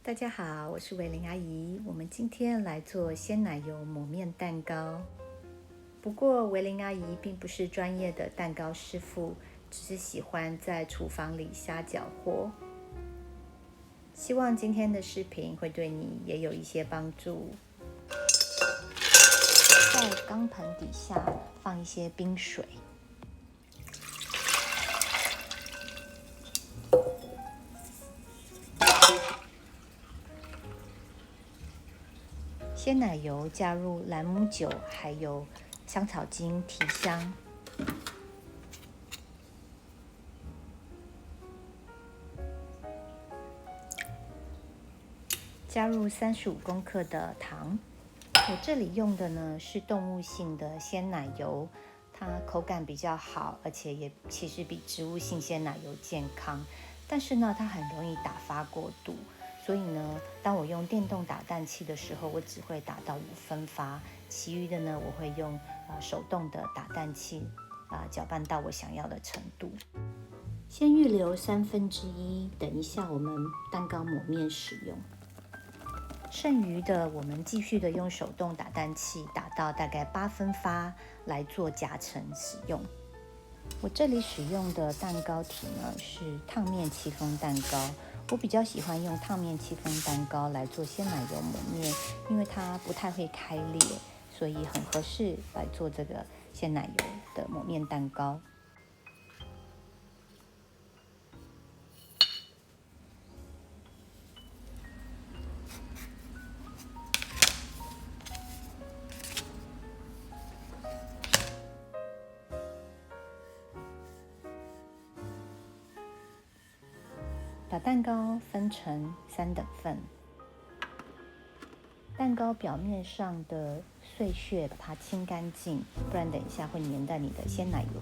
大家好，我是维玲阿姨。我们今天来做鲜奶油抹面蛋糕。不过维玲阿姨并不是专业的蛋糕师傅，只是喜欢在厨房里瞎搅和。希望今天的视频会对你也有一些帮助。在钢盆底下放一些冰水。鲜奶油加入兰姆酒，还有香草精提香。加入35公克的糖。我这里用的呢是动物性的鲜奶油，它口感比较好，而且也其实比植物性鲜奶油健康。但是呢，它很容易打发过度。所以呢，当我用电动打蛋器的时候，我只会打到5分发，其余的呢，我会用手动的打蛋器搅拌到我想要的程度。先预留1/3，等一下我们蛋糕抹面使用。剩余的我们继续的用手动打蛋器打到大概8分发来做夹层使用。我这里使用的蛋糕体呢是烫面戚风蛋糕。我比较喜欢用烫面戚风蛋糕来做鲜奶油抹面，因为它不太会开裂，所以很合适来做这个鲜奶油的抹面蛋糕。把蛋糕分成3等份，蛋糕表面上的碎屑把它清干净，不然等一下会粘在你的鲜奶油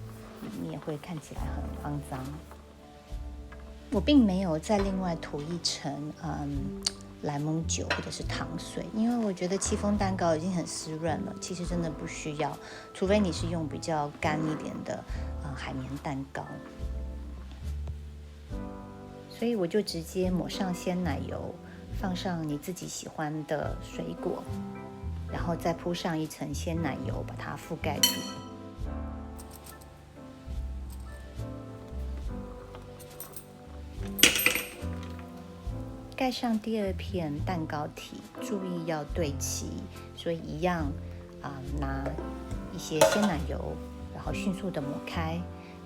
里面，会看起来很肮脏。我并没有再另外涂一层莱蒙酒或者是糖水，因为我觉得戚风蛋糕已经很湿润了，其实真的不需要，除非你是用比较干一点的海绵蛋糕。所以我就直接抹上鲜奶油，放上你自己喜欢的水果，然后再铺上一层鲜奶油，把它覆盖住。盖上第2片蛋糕体，注意要对齐，所以一样拿一些鲜奶油，然后迅速的抹开，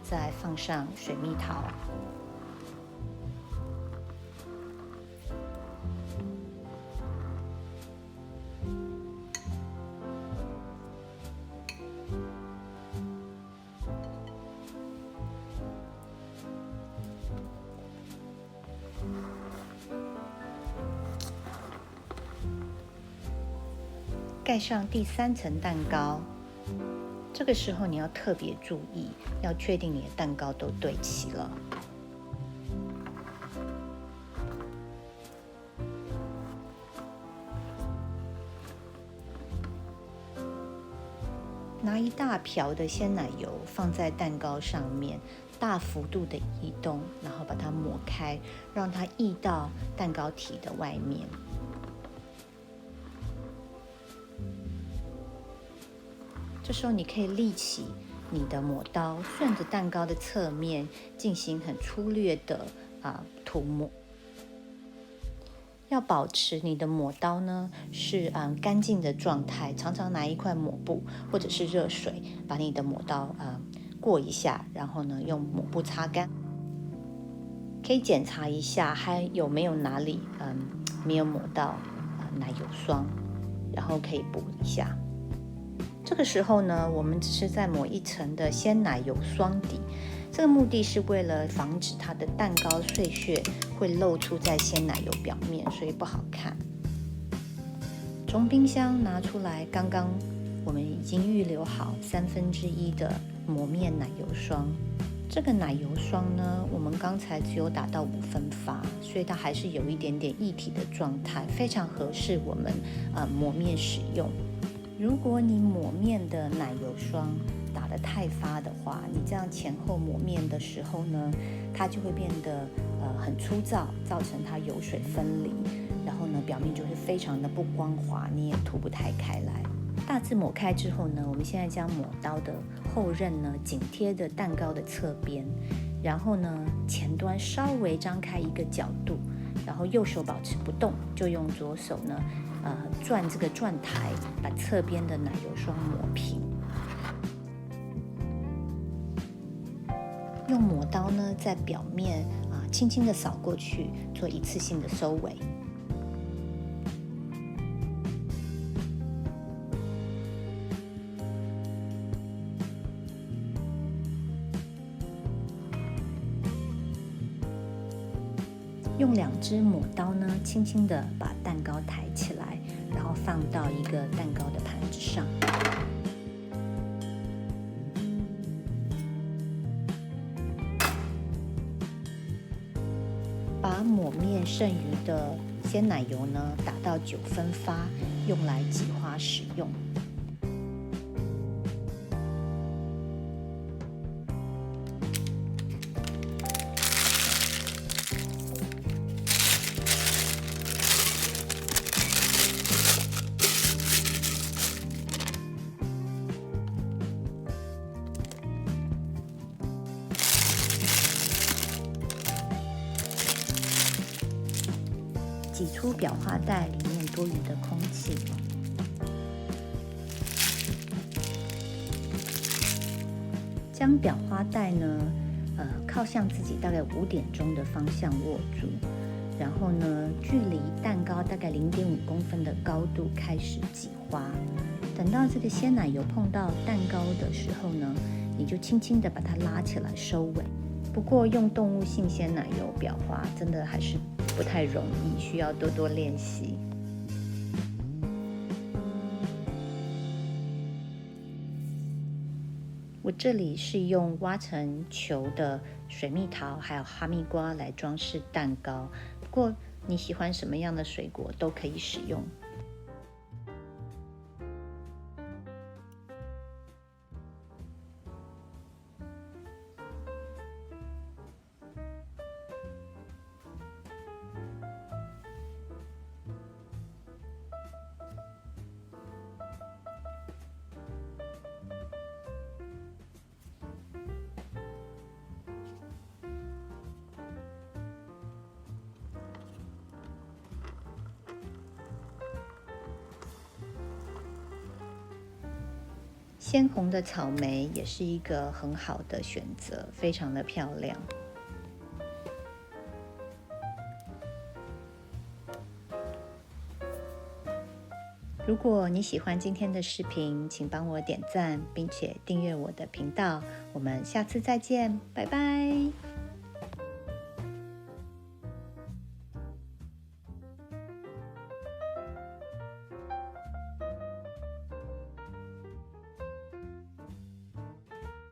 再放上水蜜桃。盖上第3层蛋糕，这个时候你要特别注意，要确定你的蛋糕都对齐了。拿一大瓢的鲜奶油放在蛋糕上面，大幅度的移动，然后把它抹开，让它溢到蛋糕体的外面。这时候你可以立起你的抹刀，顺着蛋糕的侧面进行很粗略的涂抹。要保持你的抹刀呢是干净的状态，常常拿一块抹布或者是热水把你的抹刀过一下，然后呢用抹布擦干。可以检查一下还有没有哪里没有抹到奶油霜，然后可以补一下。这个时候呢，我们只是在抹一层的鲜奶油霜底，这个目的是为了防止它的蛋糕碎屑会露出在鲜奶油表面，所以不好看。从冰箱拿出来，刚刚我们已经预留好1/3的抹面奶油霜。这个奶油霜呢，我们刚才只有打到5分发，所以它还是有一点点液体的状态，非常合适我们抹面使用。如果你抹面的奶油霜打得太发的话，你这样前后抹面的时候呢，它就会变得很粗糙，造成它油水分离，然后呢，表面就会非常的不光滑，你也涂不太开来。大致抹开之后呢，我们现在将抹刀的后刃呢紧贴着蛋糕的侧边，然后呢前端稍微张开一个角度，然后右手保持不动，就用左手呢转这个转台，把侧边的奶油霜抹平。用抹刀呢在表面轻轻的扫过去，做一次性的收尾。用2支抹刀呢，轻轻的把蛋糕抬起来，然后放到一个蛋糕的盘子上。把抹面剩余的鲜奶油呢打到9分发，用来挤花使用。挤出裱花袋里面多余的空气，将裱花袋呢，靠向自己大概5点钟的方向握住，然后呢，距离蛋糕大概0.5公分的高度开始挤花。等到这个鲜奶油碰到蛋糕的时候呢，你就轻轻的把它拉起来收尾。不过用动物性鲜奶油裱花真的还是不太容易，需要多多练习。我这里是用挖成球的水蜜桃还有哈密瓜来装饰蛋糕，不过你喜欢什么样的水果都可以使用。鲜红的草莓也是一个很好的选择，非常的漂亮。如果你喜欢今天的视频，请帮我点赞，并且订阅我的频道。我们下次再见，拜拜。